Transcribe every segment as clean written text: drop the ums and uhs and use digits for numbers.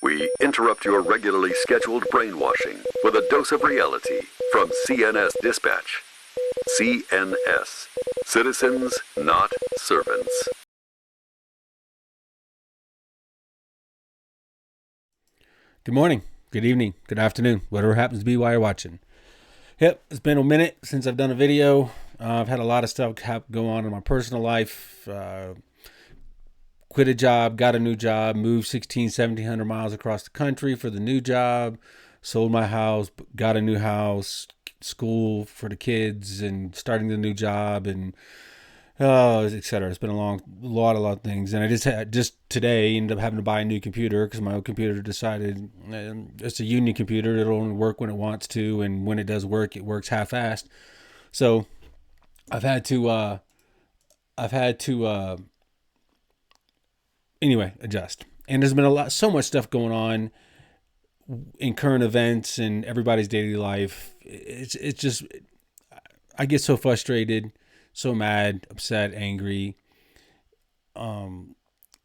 We interrupt your regularly scheduled brainwashing with a dose of reality from CNS Dispatch. CNS. Citizens, not servants. Good morning, good evening, good afternoon, whatever happens to be while you're watching. Yep, it's been a minute since I've done a video. I've had a lot of stuff go on in my personal life. Quit a job, got a new job, moved 1,700 miles across the country for the new job, sold my house, got a new house, school for the kids, and starting the new job, and etc. It's been a lot of things, and I just today ended up having to buy a new computer because my old computer decided it's a union computer. It'll only work when it wants to, and when it does work, it works half-assed. So I've had to anyway, adjust. And there's been so much stuff going on in current events and everybody's daily life. It's just, I get so frustrated, so mad, upset, angry. One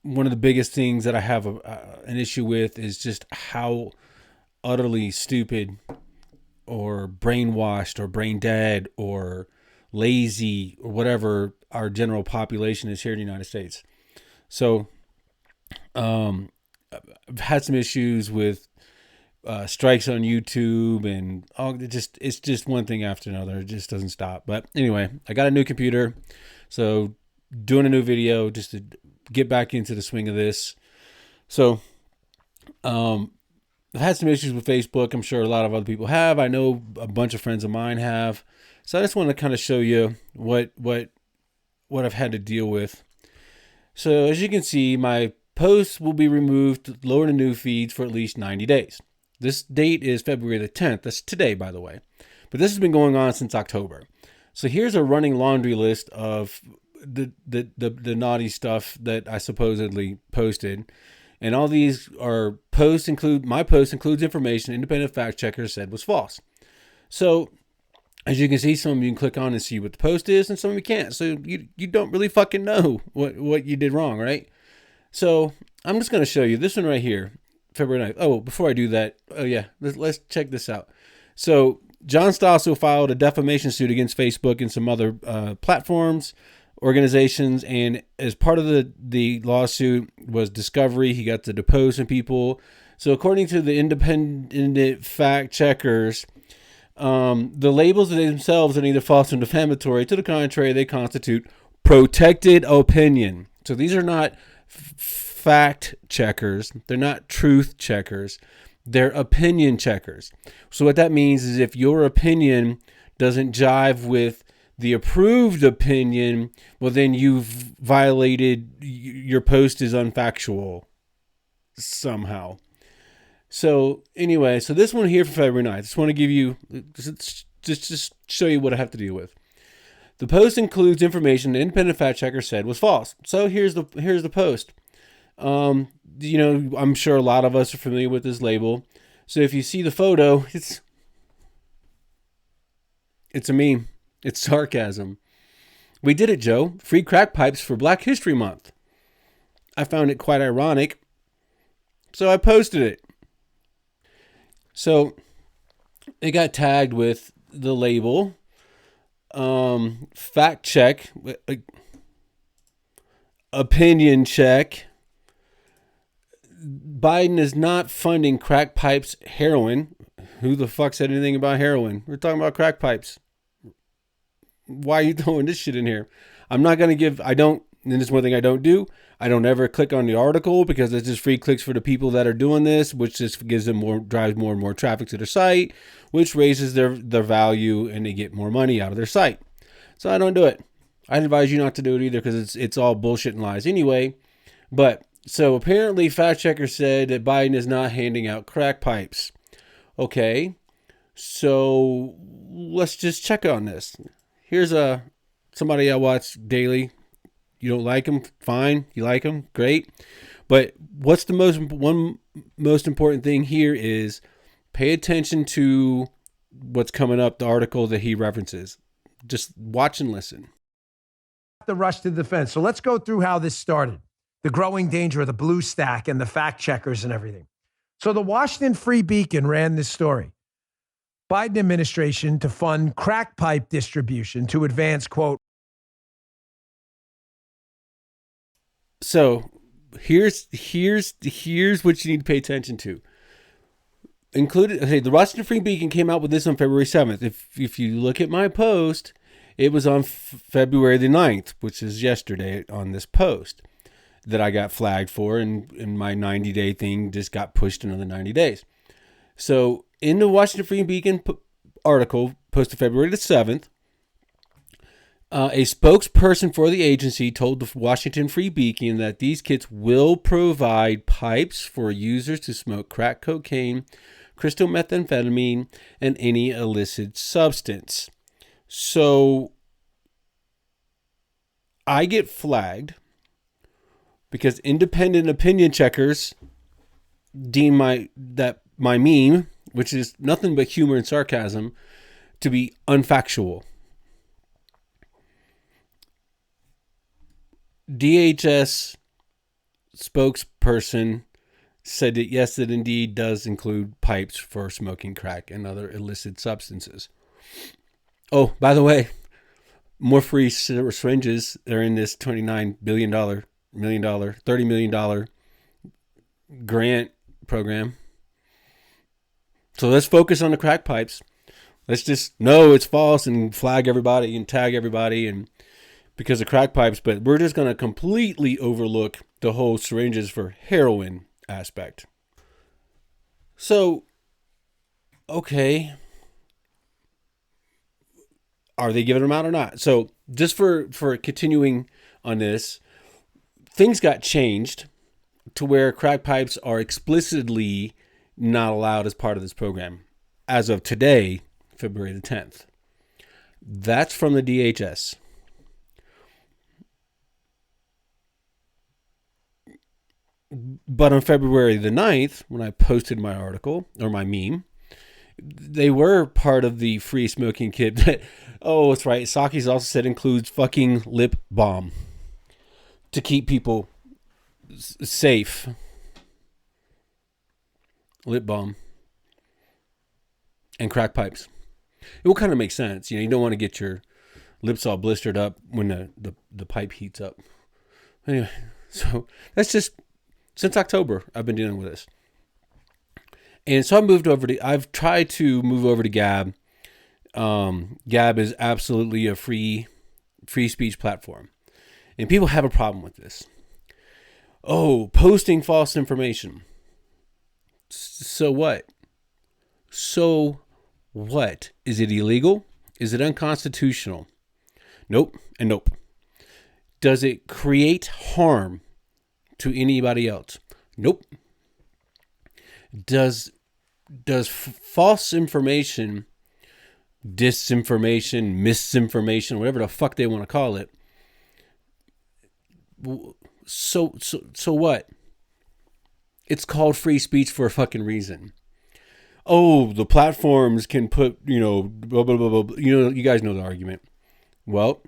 of the biggest things that I have an issue with is just how utterly stupid or brainwashed or brain dead or lazy or whatever our general population is here in the United States. So, I've had some issues with strikes on YouTube, and it's just one thing after another. It just doesn't stop. But anyway, I got a new computer, so doing a new video just to get back into the swing of this. So I've had some issues with Facebook. I'm sure a lot of other people have. I know a bunch of friends of mine have. So I just want to kind of show you what I've had to deal with. So as you can see, my posts will be removed, lower the new feeds for at least 90 days. This date is February the 10th. That's today, by the way. But this has been going on since October. So here's a running laundry list of the naughty stuff that I supposedly posted. And all these are my post includes information independent fact checkers said was false. So as you can see, some of you can click on and see what the post is, and some of you can't. So you don't really fucking know what you did wrong, right? So I'm just going to show you this one right here, February 9th. Oh, before I do that, let's check this out. So John Stossel filed a defamation suit against Facebook and some other platforms, organizations, and as part of the lawsuit was discovery. He got to depose some people. So according to the independent fact checkers, the labels themselves are neither false nor defamatory. To the contrary, they constitute protected opinion. So these are not fact checkers. They're not truth checkers. They're opinion checkers. So what that means is if your opinion doesn't jive with the approved opinion, well, then you've violated, your post is unfactual somehow. So anyway, so this one here for February 9th, I just want to give you, just show you what I have to deal with. The post includes information the independent fact checker said was false. So here's the post. I'm sure a lot of us are familiar with this label. So if you see the photo, it's a meme. It's sarcasm. We did it, Joe. Free crack pipes for Black History Month. I found it quite ironic, so I posted it. So it got tagged with the label. Fact check, opinion check. Biden is not funding crack pipes, heroin. Who the fuck said anything about heroin? We're talking about crack pipes. Why are you throwing this shit in here? And this is one thing I don't do. I don't ever click on the article because it's just free clicks for the people that are doing this, which just drives more and more traffic to their site, which raises their value and they get more money out of their site. So I don't do it. I advise you not to do it either because it's all bullshit and lies anyway. But so apparently fact checker said that Biden is not handing out crack pipes. Okay. So let's just check on this. Here's somebody I watch daily. You don't like them? Fine. You like them? Great. But what's the most important thing here is pay attention to what's coming up, the article that he references. Just watch and listen. The rush to defense. So let's go through how this started. The growing danger of the blue stack and the fact checkers and everything. So the Washington Free Beacon ran this story. Biden administration to fund crack pipe distribution to advance, quote. So here's what you need to pay attention to. The Washington Free Beacon came out with this on February 7th. If you look at my post, it was on February the 9th, which is yesterday on this post that I got flagged for, and my 90-day thing just got pushed another 90 days. So in the Washington Free Beacon article posted February the 7th, a spokesperson for the agency told the Washington Free Beacon that these kits will provide pipes for users to smoke crack cocaine, crystal methamphetamine, and any illicit substance. So I get flagged because independent opinion checkers deem my meme, which is nothing but humor and sarcasm, to be unfactual. DHS spokesperson said that yes, it indeed does include pipes for smoking crack and other illicit substances. Oh, by the way, more free syringes. They're in this $29 billion, $30 million grant program. So let's focus on the crack pipes. Let's just know it's false and flag everybody and tag everybody and because of crack pipes, but we're just going to completely overlook the whole syringes for heroin aspect. So, okay. Are they giving them out or not? So just for continuing on this, things got changed to where crack pipes are explicitly not allowed as part of this program. As of today, February the 10th. That's from the DHS. But on February the 9th, when I posted my article, or my meme, they were part of the free smoking kit. Oh, that's right. Saki's also said includes fucking lip balm to keep people safe. Lip balm. And crack pipes. It will kind of make sense. You don't want to get your lips all blistered up when the pipe heats up. Anyway, so that's just... Since October, I've been dealing with this. And so I've tried to move over to Gab. Gab is absolutely a free speech platform. And people have a problem with this. Oh, posting false information. So what? So what? Is it illegal? Is it unconstitutional? Nope and nope. Does it create harm to anybody else? Nope. Does false information, disinformation, misinformation, whatever the fuck they want to call it, so what? It's called free speech for a fucking reason. Oh, the platforms can put, blah, blah, blah, blah. You guys know the argument. Well,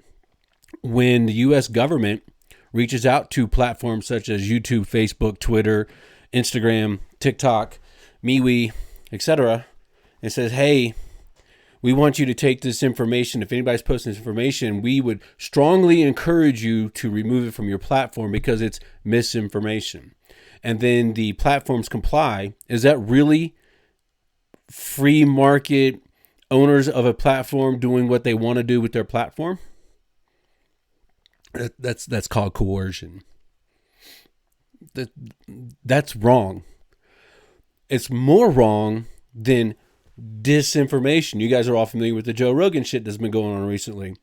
when the U.S. government reaches out to platforms such as YouTube, Facebook, Twitter, Instagram, TikTok, MeWe, etc., and says, hey, we want you to take this information. If anybody's posting this information, we would strongly encourage you to remove it from your platform because it's misinformation. And then the platforms comply. Is that really free market owners of a platform doing what they want to do with their platform? That's called coercion. That's wrong. It's more wrong than disinformation. You guys are all familiar with the Joe Rogan shit that's been going on recently.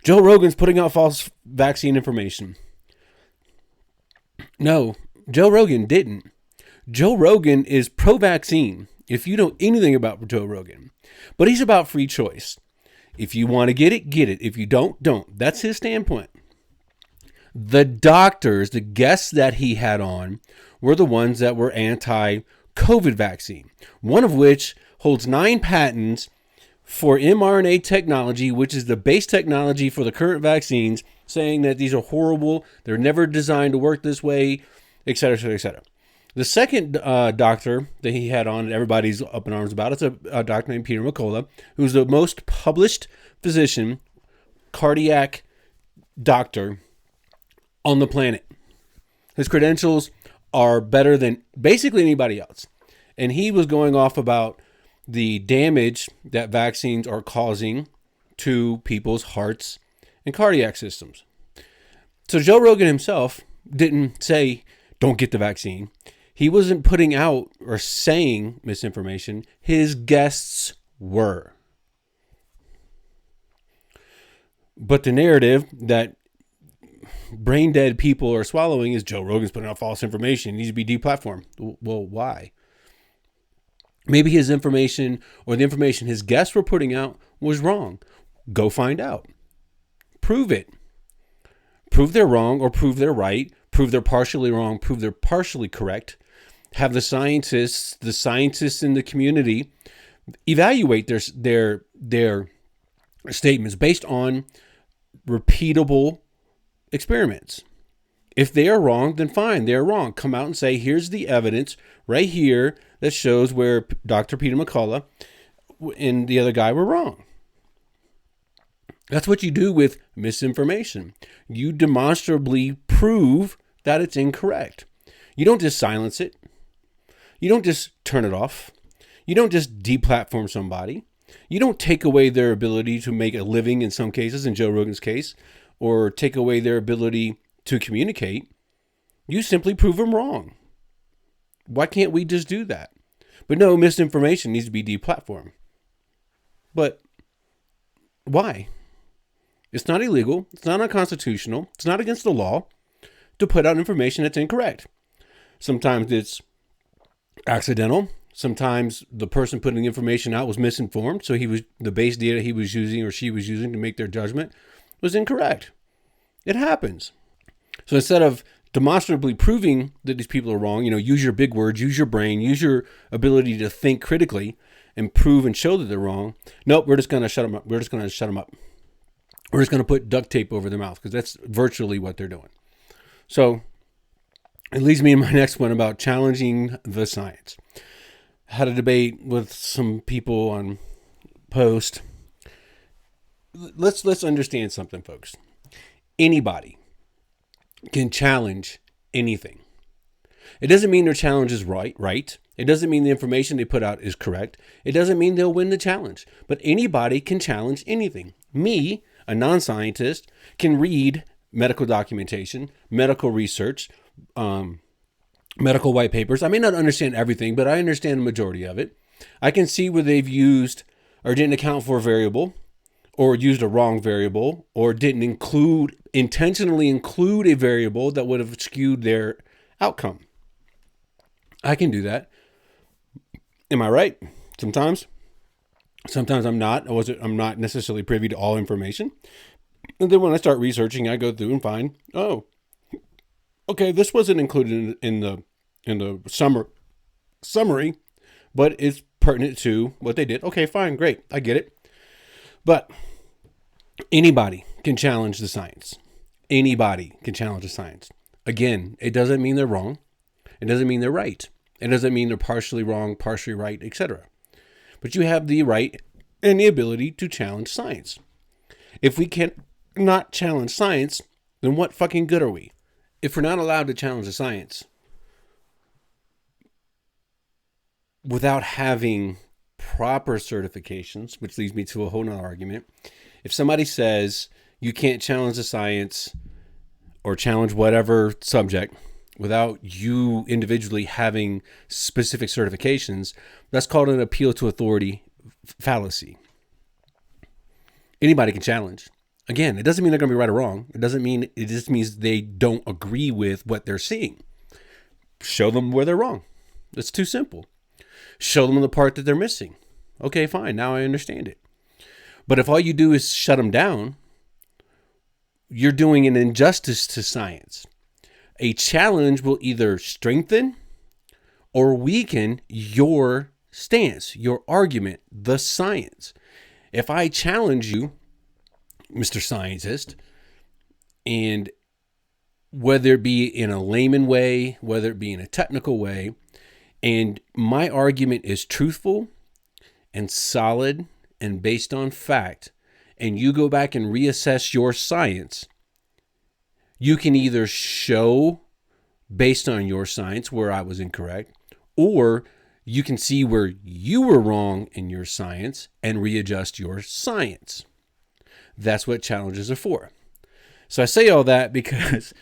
Joe Rogan's putting out false vaccine information. No, Joe Rogan didn't. Joe Rogan is pro-vaccine, if you know anything about Joe Rogan. But he's about free choice. If you want to get it, get it. If you don't, don't. That's his standpoint. The doctors, the guests that he had on, were the ones that were anti-COVID vaccine. One of which holds 9 patents for mRNA technology, which is the base technology for the current vaccines, saying that these are horrible, they're never designed to work this way, etc., etc., etc. The second doctor that he had on, everybody's up in arms about, it's a doctor named Peter McCullough, who's the most published physician, cardiac doctor on the planet. His credentials are better than basically anybody else. And he was going off about the damage that vaccines are causing to people's hearts and cardiac systems. So Joe Rogan himself didn't say, don't get the vaccine. He wasn't putting out or saying misinformation. His guests were. But the narrative that brain dead people are swallowing is Joe Rogan's putting out false information. He needs to be deplatformed. Well, why? Maybe his information or the information his guests were putting out was wrong. Go find out. Prove it. Prove they're wrong or prove they're right. Prove they're partially wrong. Prove they're partially correct. Have the scientists in the community evaluate their statements based on repeatable experiments. If they are wrong, then fine, they're wrong. Come out and say, here's the evidence right here that shows where Dr. Peter McCullough and the other guy were wrong. That's what you do with misinformation. You demonstrably prove that it's incorrect. You don't just silence it. You don't just turn it off. You don't just deplatform somebody. You don't take away their ability to make a living in some cases, in Joe Rogan's case, or take away their ability to communicate. You simply prove them wrong. Why can't we just do that? But no, misinformation needs to be deplatformed. But why? It's not illegal. It's not unconstitutional. It's not against the law to put out information that's incorrect. Sometimes it's accidental. Sometimes the person putting the information out was misinformed. So the base data he was using or she was using to make their judgment was incorrect. It happens. So instead of demonstrably proving that these people are wrong, use your big words, use your brain, use your ability to think critically and prove and show that they're wrong. Nope, we're just going to shut them up. We're just going to shut them up. We're just going to put duct tape over their mouth because that's virtually what they're doing. So it leads me to my next one about challenging the science. I had a debate with some people on Post. Let's understand something, folks. Anybody can challenge anything. It doesn't mean their challenge is right. It doesn't mean the information they put out is correct. It doesn't mean they'll win the challenge. But anybody can challenge anything. Me, a non-scientist, can read medical documentation, medical research, medical white papers. I may not understand everything, but I understand the majority of it. I can see where they've used or didn't account for a variable, or used a wrong variable, or didn't intentionally include a variable that would have skewed their outcome. I can do that. Am I right? Sometimes I'm not. I'm not necessarily privy to all information. And then when I start researching, I go through and find, oh, okay, this wasn't included in the summary, but it's pertinent to what they did. Okay, fine, great, I get it. But anybody can challenge the science. Anybody can challenge the science. Again, it doesn't mean they're wrong. It doesn't mean they're right. It doesn't mean they're partially wrong, partially right, etc. But you have the right and the ability to challenge science. If we can't not challenge science, then what fucking good are we? If we're not allowed to challenge the science without having proper certifications, which leads me to a whole nother argument. If somebody says you can't challenge the science or challenge whatever subject without you individually having specific certifications, that's called an appeal to authority fallacy. Anybody can challenge. Again, it doesn't mean they're going to be right or wrong. It just means they don't agree with what they're seeing. Show them where they're wrong. It's too simple. Show them the part that they're missing. Okay, fine. Now I understand it. But if all you do is shut them down, you're doing an injustice to science. A challenge will either strengthen or weaken your stance, your argument, the science. If I challenge you, Mr. Scientist, and whether it be in a layman way, whether it be in a technical way. And my argument is truthful and solid and based on fact. And you go back and reassess your science. You can either show based on your science where I was incorrect, or you can see where you were wrong in your science and readjust your science. That's what challenges are for. So I say all that because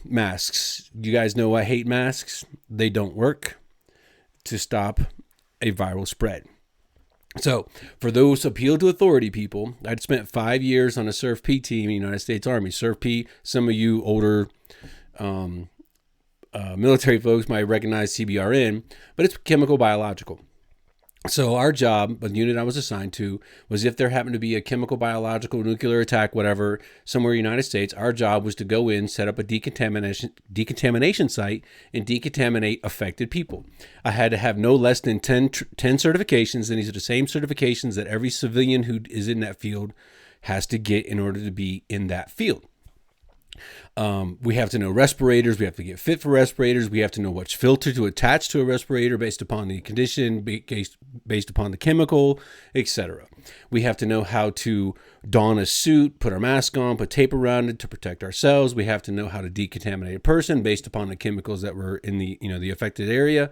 masks. You guys know I hate masks. They don't work to stop a viral spread. So for those appeal to authority people, I'd spent 5 years on a SURF-P team in the United States Army. SURF-P, some of you older military folks might recognize CBRN, but it's chemical biological. So our job, the unit I was assigned to, was if there happened to be a chemical, biological, nuclear attack, whatever, somewhere in the United States, our job was to go in, set up a decontamination site, and decontaminate affected people. I had to have no less than 10 certifications, and these are the same certifications that every civilian who is in that field has to get in order to be in that field. We have to know respirators. We have to get fit for respirators. We have to know which filter to attach to a respirator based upon the condition, based upon the chemical, etc. We have to know how to don a suit, put our mask on, put tape around it to protect ourselves. We have to know how to decontaminate a person based upon the chemicals that were in the affected area,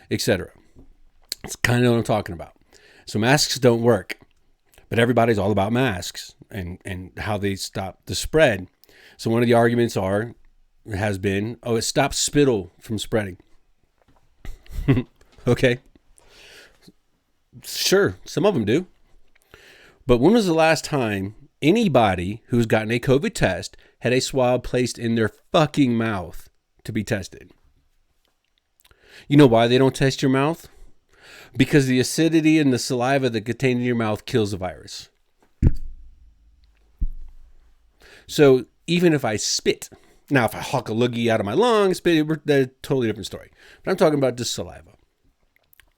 etc. It's kind of what I'm talking about. So masks don't work, but everybody's all about masks and how they stop the spread. So one of the arguments has been, it stops spittle from spreading. Okay. Sure, some of them do. But when was the last time anybody who's gotten a COVID test had a swab placed in their fucking mouth to be tested? You know why they don't test your mouth? Because the acidity in the saliva that contains in your mouth kills the virus. So even if I spit, now if I hawk a loogie out of my lungs, that's a totally different story. But I'm talking about just saliva.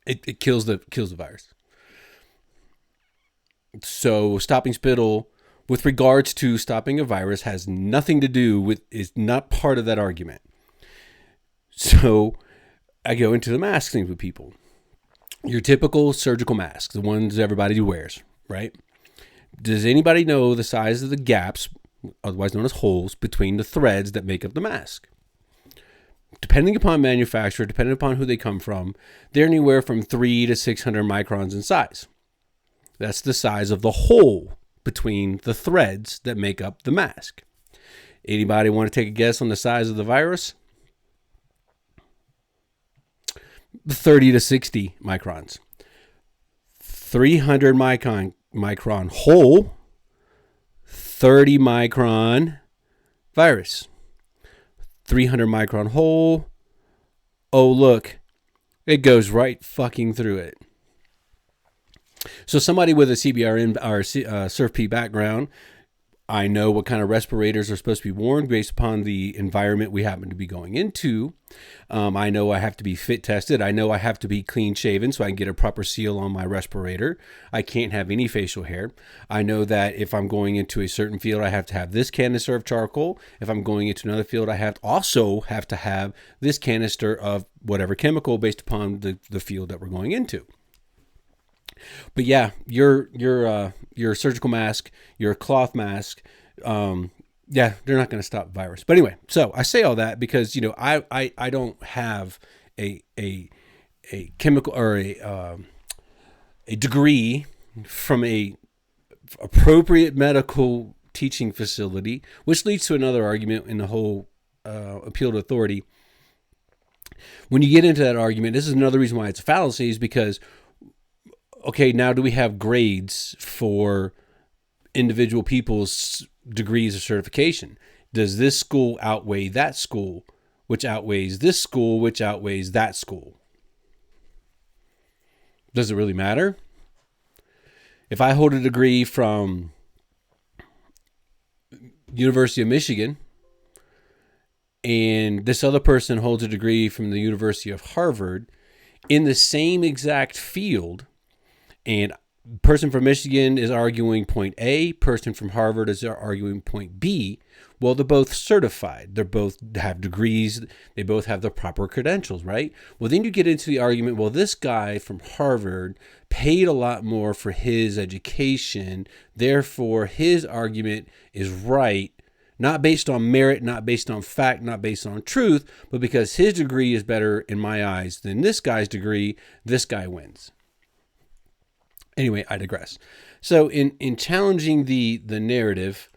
It kills the virus. So stopping spittle with regards to stopping a virus has nothing to do with, is not part of that argument. So I go into the mask things with people. Your typical surgical mask, the ones everybody wears, right? Does anybody know the size of the gaps, otherwise known as holes, between the threads that make up the mask? Depending upon manufacturer, depending upon who they come from, they're anywhere from 300 to 600 microns in size. That's the size of the hole between the threads that make up the mask. Anybody want to take a guess on the size of the virus? 30 to 60 microns. 300 micron hole, 30 micron virus. 300 micron hole. Oh, look, it goes right fucking through it. So somebody with a CBRN or SURF-P background, I know what kind of respirators are supposed to be worn based upon the environment we happen to be going into. I know I have to be fit tested. I know I have to be clean shaven so I can get a proper seal on my respirator. I can't have any facial hair. I know that if I'm going into a certain field, I have to have this canister of charcoal. If I'm going into another field, I have to have this canister of whatever chemical based upon the field that we're going into. But yeah, your surgical mask, your cloth mask, yeah, they're not going to stop virus. But anyway, so I say all that because, you know, I don't have a chemical or a degree from a appropriate medical teaching facility, which leads to another argument in the whole appeal to authority. When you get into that argument, this is another reason why it's a fallacy, is because, okay, now do we have grades for individual people's degrees of certification? Does this school outweigh that school, which outweighs this school, which outweighs that school? Does it really matter? If I hold a degree from University of Michigan and this other person holds a degree from the University of Harvard in the same exact field, and Person from Michigan is arguing point A. Person from Harvard is arguing point B. Well, they're both certified. They both have degrees. They both have the proper credentials, right? Well, then you get into the argument, well, this guy from Harvard paid a lot more for his education. Therefore, his argument is right, not based on merit, not based on fact, not based on truth, but because his degree is better in my eyes than this guy's degree, this guy wins. Anyway, I digress. So in challenging the narrative,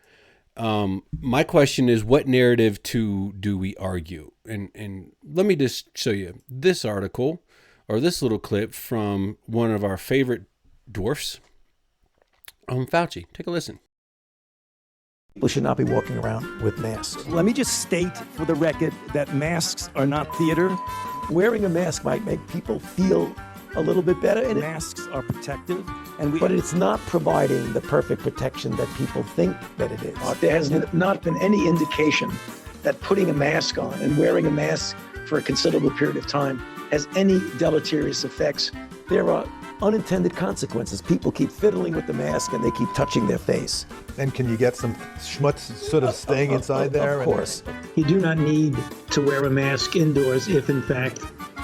my question is, what narrative do we argue? And let me just show you this article or this little clip from one of our favorite dwarfs, Fauci. Take a listen. People should not be walking around with masks. Let me just state for the record that masks are not theater. Wearing a mask might make people feel a little bit better, and Masks are protective, but it's not providing the perfect protection that people think that it is. There has not been any indication that putting a mask on and wearing a mask for a considerable period of time has any deleterious effects. There are unintended consequences. People keep fiddling with the mask and they keep touching their face. And can you get some schmutz sort of staying inside there? Of course. You do not need to wear a mask indoors if, in fact,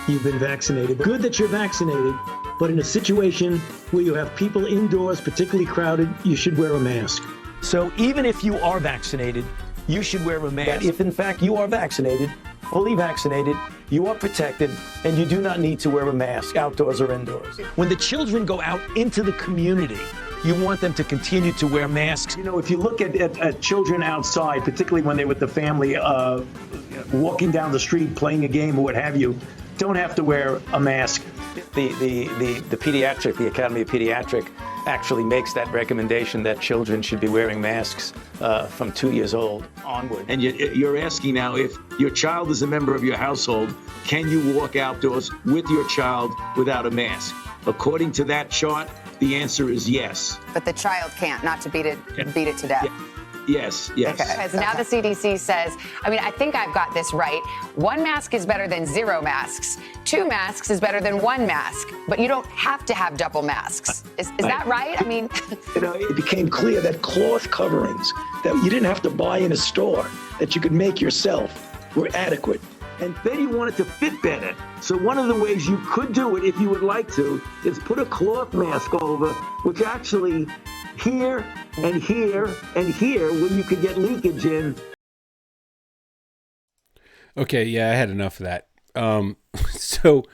you've been vaccinated. Good that you're vaccinated, but in a situation where you have people indoors, particularly crowded, you should wear a mask. So even if you are vaccinated, you should wear a mask. That if in fact you are vaccinated, Fully vaccinated, you are protected, and you do not need to wear a mask outdoors or indoors. When the children go out into the community, you want them to continue to wear masks. You know, if you look at children outside, particularly when they're with the family, walking down the street, playing a game or what have you, don't have to wear a mask. The Academy of Pediatric actually makes that recommendation that children should be wearing masks from 2 years old onward. And you're asking now, if your child is a member of your household, can you walk outdoors with your child without a mask? According to that chart, the answer is yes. But the child can't, not to beat it to death. Yeah. Yes. Okay. Because now the CDC says, I mean, I think I've got this right. 1 mask is better than 0 masks. 2 masks is better than 1 mask. But you don't have to have double masks. Is that right? I mean, You know, it became clear that cloth coverings that you didn't have to buy in a store, that you could make yourself, were adequate. And then you want it to fit better. So one of the ways you could do it, if you would like to, is put a cloth mask over, which actually here and here and here, where you could get leakage in. Okay, yeah, I had enough of that. So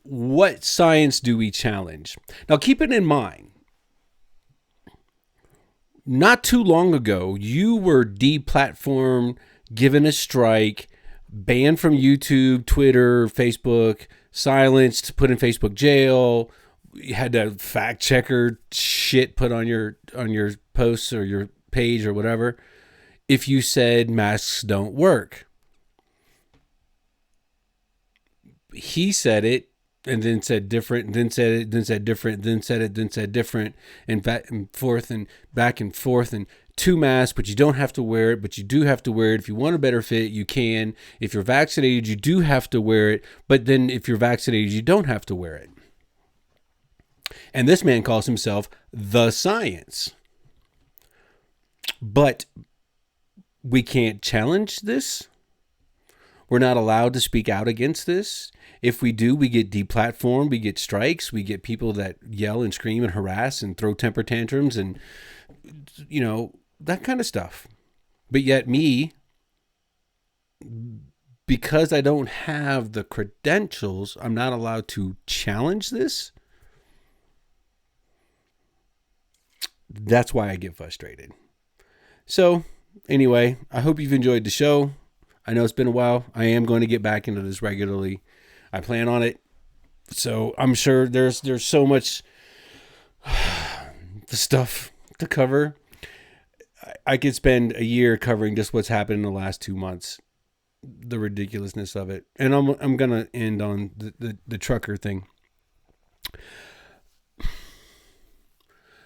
what science do we challenge? Now, keep it in mind, not too long ago, you were deplatformed, given a strike, banned from YouTube, Twitter, Facebook, silenced, put in Facebook jail. You had to fact checker shit put on your posts or your page or whatever if you said masks don't work. He said it and then said different, then said it, then said different, then said it, then said different, and back and forth and back and forth, and 2 masks, but you don't have to wear it, but you do have to wear it. If you want a better fit, you can. If you're vaccinated, you do have to wear it, but then if you're vaccinated, you don't have to wear it. And this man calls himself the science. But we can't challenge this. We're not allowed to speak out against this. If we do, we get deplatformed, we get strikes, we get people that yell and scream and harass and throw temper tantrums and, you know, that kind of stuff. But yet me, because I don't have the credentials, I'm not allowed to challenge this. That's why I get frustrated. So anyway, I hope you've enjoyed the show. I know it's been a while. I am going to get back into this regularly. I plan on it. So I'm sure there's so much the stuff to cover. I could spend a year covering just what's happened in the last 2 months, the ridiculousness of it. And I'm going to end on the trucker thing.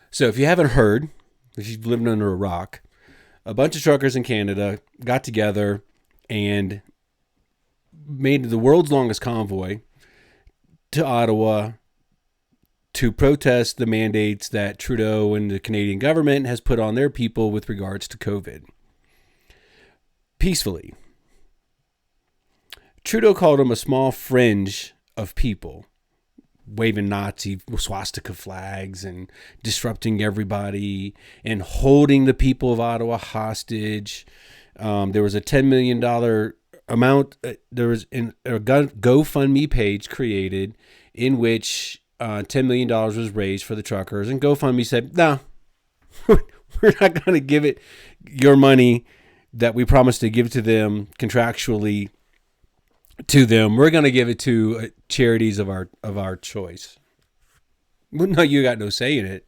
So if you haven't heard, if you've lived under a rock, a bunch of truckers in Canada got together and made the world's longest convoy to Ottawa to protest the mandates that Trudeau and the Canadian government has put on their people with regards to COVID. Peacefully. Trudeau called them a small fringe of people, waving Nazi swastika flags and disrupting everybody and holding the people of Ottawa hostage. There was a $10 million amount. There was a GoFundMe page created in which $10 million was raised for the truckers. And GoFundMe said, no, we're not going to give it your money that we promised to give to them contractually to them. We're going to give it to charities of our choice. Well, no, you got no say in it.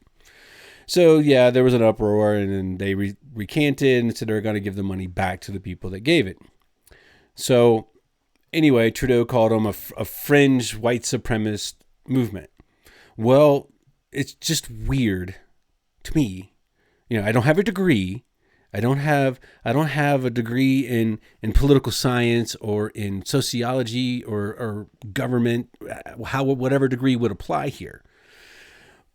So yeah, there was an uproar, and then they recanted and said they're going to give the money back to the people that gave it. So anyway, Trudeau called them a fringe white supremacist movement. Well, it's just weird to me. You know, I don't have a degree. I don't have a degree in political science or in sociology or government, whatever degree would apply here.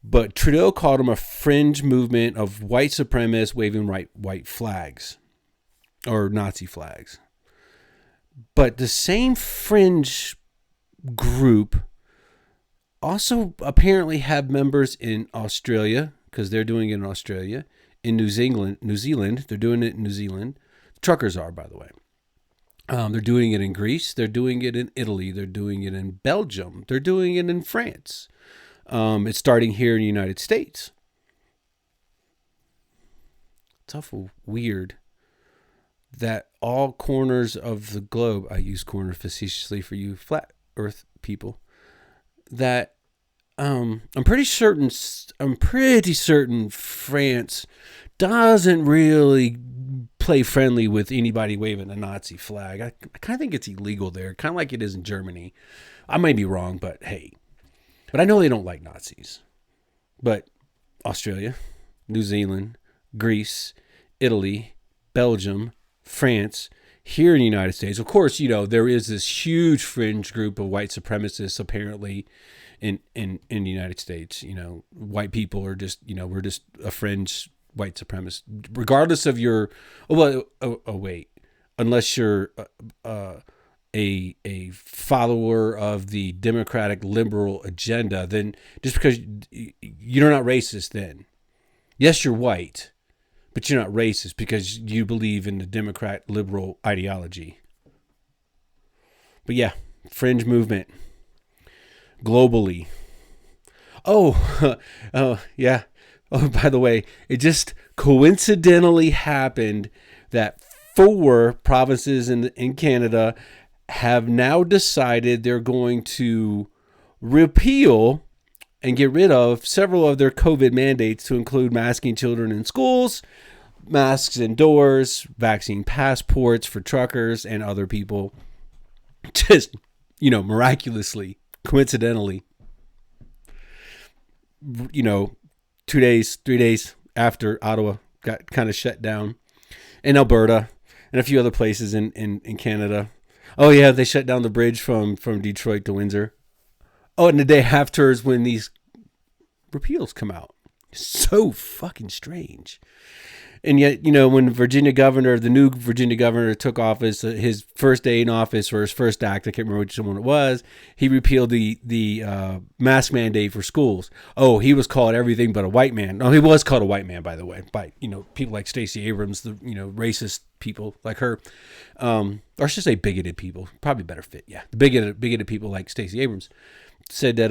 But Trudeau called them a fringe movement of white supremacists waving white flags or Nazi flags. But the same fringe group also apparently have members in Australia, because they're doing it in Australia, in New Zealand, they're doing it in New Zealand. Truckers are, by the way. They're doing it in Greece. They're doing it in Italy. They're doing it in Belgium. They're doing it in France. It's starting here in the United States. It's awful weird that all corners of the globe, I use corner facetiously for you flat earth people, that I'm pretty certain France doesn't really play friendly with anybody waving a Nazi flag. I kind of think it's illegal there, kind of like it is in Germany. I might be wrong, but hey. But I know they don't like Nazis. But Australia, New Zealand, Greece, Italy, Belgium, France, here in the United States, of course, you know, there is this huge fringe group of white supremacists apparently in the United States. You know, white people are just, you know, we're just a fringe white supremacist, regardless of your, unless you're a follower of the Democratic liberal agenda, then just because you're not racist, then yes, you're white, but you're not racist because you believe in the Democrat liberal ideology. But yeah, fringe movement globally. Yeah. Oh, by the way, it just coincidentally happened that 4 provinces in Canada have now decided they're going to repeal and get rid of several of their COVID mandates, to include masking children in schools, masks indoors, vaccine passports for truckers and other people. Just, you know, miraculously, coincidentally, you know, 3 days after Ottawa got kind of shut down, in Alberta and a few other places in Canada. Oh yeah, they shut down the bridge from Detroit to Windsor. Oh, and the day after is when these repeals come out. So fucking strange. And yet, you know, when the new Virginia governor took office, his first day in office, or his first act, I can't remember which one it was, he repealed the mask mandate for schools. Oh, he was called everything but a white man. No, he was called a white man, by the way, by, you know, people like Stacey Abrams, the, you know, racist people like her, or I should say bigoted people, probably better fit. Yeah, the bigoted people like Stacey Abrams said that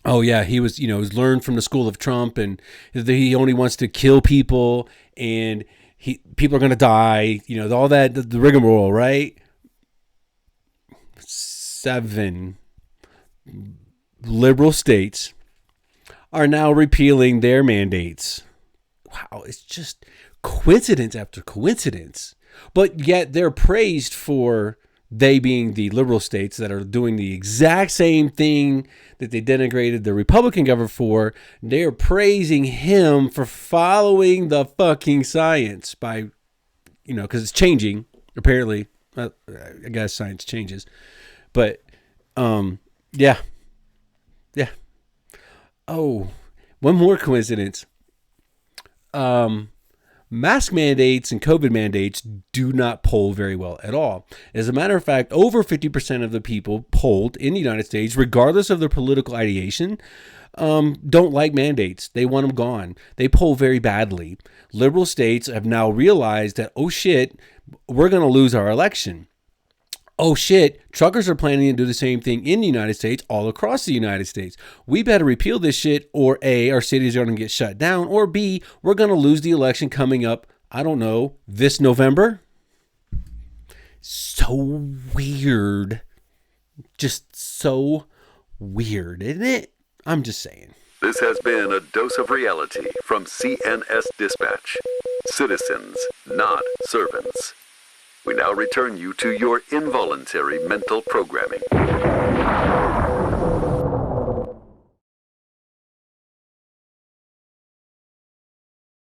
oh yeah, he was, you know, was learned from the school of Trump, and he only wants to kill people, and people are going to die, you know, all that, the rigmarole, right? 7 liberal states are now repealing their mandates. Wow, it's just coincidence after coincidence. But yet they're praised for, they being the liberal states that are doing the exact same thing that they denigrated the Republican governor for, they're praising him for following the fucking science by, you know, because it's changing, apparently. I guess science changes. But, yeah. Oh, one more coincidence. Mask mandates and COVID mandates do not poll very well at all. As a matter of fact, over 50% of the people polled in the United States, regardless of their political ideation, don't like mandates. They want them gone. They poll very badly. Liberal states have now realized that, oh shit, we're going to lose our election. Oh shit, truckers are planning to do the same thing in the United States, all across the United States. We better repeal this shit, or A, our cities are going to get shut down, or B, we're going to lose the election coming up, I don't know, this November? So weird. Just so weird, isn't it? I'm just saying. This has been a dose of reality from CNS Dispatch. Citizens, not servants. We now return you to your involuntary mental programming.